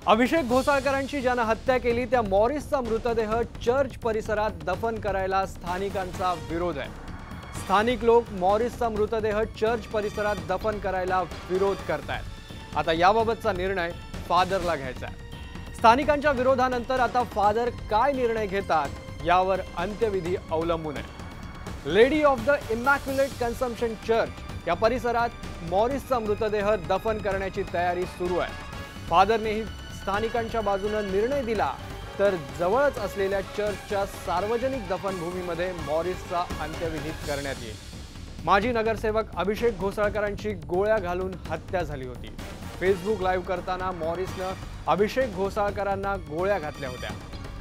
अभिषेक घोसाळकरांची ज्यानं हत्या केली त्या मॉरिसचा मृतदेह चर्च परिसरात दफन करायला स्थानिकांचा विरोध आहे। स्थानिक लोक मॉरिसचा मृतदेह चर्च परिसरात दफन करायला विरोध करतायत। आता याबाबतचा निर्णय फादरला घ्यायचा आहे। स्थानिकांच्या विरोधानंतर आता फादर काय निर्णय घेतात यावर अंत्यविधी अवलंबून आहे। Lady of the immaculate conception church या परिसरात मॉरिसचा मृतदेह दफन करण्याची तयारी सुरू आहे। फादरनेही स्थानिकांच्या बाजूने निर्णय दिला तर जवळच असलेल्या चर्चच्या सार्वजनिक दफनभूमीमध्ये मॉरिसचा अंत्यविधी करण्यात येईल। माजी नगरसेवक अभिषेक घोसाळकरांची गोळ्या घालून हत्या झाली होती। फेसबुक लाईव्ह करताना मॉरिसने अभिषेक घोसाळकरांना गोळ्या घातल्या होत्या।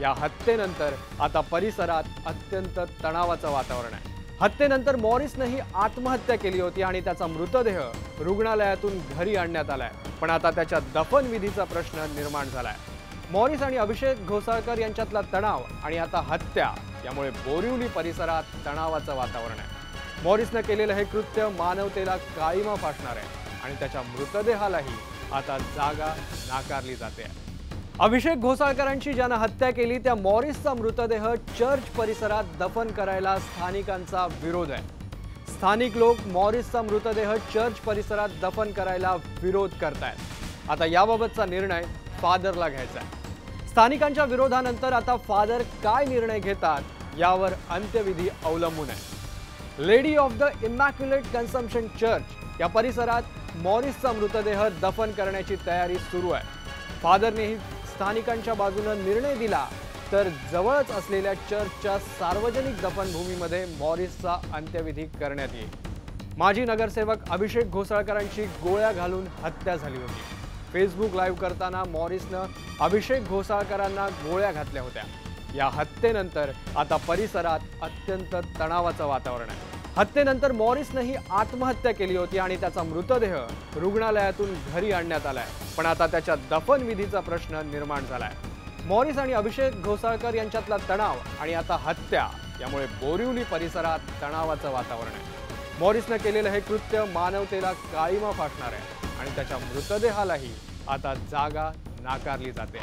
या हत्येनंतर आता परिसरात अत्यंत तणावाचं वातावरण आहे। हत्येनंतर मॉरिसनेही आत्महत्या केली होती आणि त्याचा मृतदेह रुग्णालयातून घरी आणण्यात आलाय। पण आता त्याच्या दफनविधीचा प्रश्न निर्माण झालाय। मॉरिस आणि अभिषेक घोसाळकर यांच्यातला तणाव आणि आता हत्या यामुळे बोरिवली परिसरात तणावाचं वातावरण आहे। मॉरिसने केलेलं हे कृत्य मानवतेला काळिमा फासणार आहे आणि त्याच्या मृतदेहालाही आता जागा नाकारली जाते। अभिषेक घोसाळकरांची ज्यानं हत्या केली त्या मॉरिसचा मृतदेह चर्च परिसरात दफन करायला स्थानिकांचा विरोध आहे। स्थानिक लोक मॉरिसचा मृतदेह चर्च परिसरात दफन करायला विरोध करतायत। आता याबाबतचा निर्णय फादरला घ्यायचा आहे। स्थानिकांच्या विरोधानंतर आता फादर काय निर्णय घेतात यावर अंत्यविधी अवलंबून आहे। Lady of the immaculate conception church या परिसरात मॉरिसचा मृतदेह दफन करण्याची तयारी सुरू आहे। फादरनेही स्थानिकांच्या बाजूने निर्णय दिला तर जवळच असलेल्या चर्चच्या सार्वजनिक दफनभूमीमध्ये मॉरिसचा अंत्यविधी करण्यात येईल। माजी नगरसेवक अभिषेक घोसाळकरांची गोळ्या घालून हत्या झाली होती। फेसबुक लाईव्ह करताना मॉरिसने अभिषेक घोसाळकरांना गोळ्या घातल्या होत्या। या हत्येनंतर आता परिसरात अत्यंत तणावाचं वातावरण आहे। हत्येनंतर मॉरिसनेही आत्महत्या केली होती आणि त्याचा मृतदेह रुग्णालयातून घरी आणण्यात आलाय। पण आता त्याच्या दफनविधीचा प्रश्न निर्माण झालाय। मॉरिस आणि अभिषेक घोसाळकर यांच्यातला तणाव आणि आता हत्या यामुळे बोरिवली परिसरात तणावाचं वातावरण आहे। मॉरिसने केलेलं हे कृत्य मानवतेला काळिमा फासणार आहे आणि त्याच्या मृतदेहालाही आता जागा नाकारली जाते।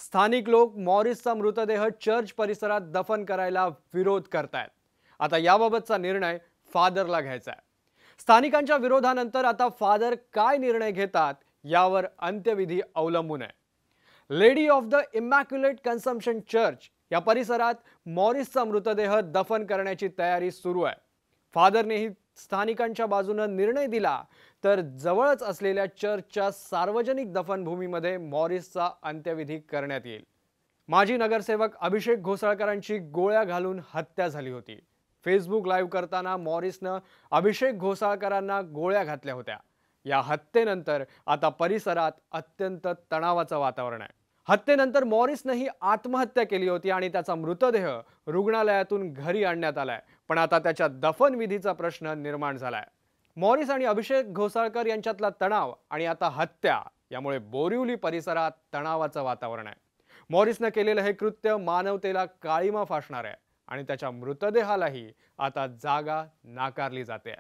स्थानिक लोक मॉरिसचा मृतदेह चर्च परिसरात दफन करायला विरोध करतायत। आता याबाबतचा निर्णय फादरला घ्यायचा आहे। स्थानिकांच्या विरोधानंतर आता फादर काय निर्णय घेतात यावर अंत्यविधी अवलंबून आहे। Lady of the immaculate conception church या परिसरात मॉरिसचा मृतदेह दफन करण्याची तयारी सुरू आहे। फादरनेही स्थानिकांच्या बाजूने निर्णय दिला तर जवळच असलेल्या चर्चच्या सार्वजनिक दफनभूमीमध्ये मॉरिसचा अंत्यविधी करण्यात येईल। माजी नगरसेवक अभिषेक घोसाळकरांची गोळ्या घालून हत्या झाली होती। फेसबुक लाईव्ह करताना मॉरिसनं अभिषेक घोसाळकरांना गोळ्या घातल्या होत्या। या हत्येनंतर आता परिसरात अत्यंत तणावाचं वातावरण आहे। हत्येनंतर मॉरिसनंही आत्महत्या केली होती आणि त्याचा मृतदेह रुग्णालयातून घरी आणण्यात आलाय, पण आता त्याच्या दफनविधीचा प्रश्न निर्माण झालाय। मॉरिस आणि अभिषेक घोसाळकर यांच्यातला तणाव आणि आता हत्या यामुळे बोरिवली परिसरात तणावाचं वातावरण आहे। मॉरिसनं केलेलं हे कृत्य मानवतेला काळिमा फासणार आहे आणि त्याच्या मृतदेहालाही आता जागा नाकारली जाते।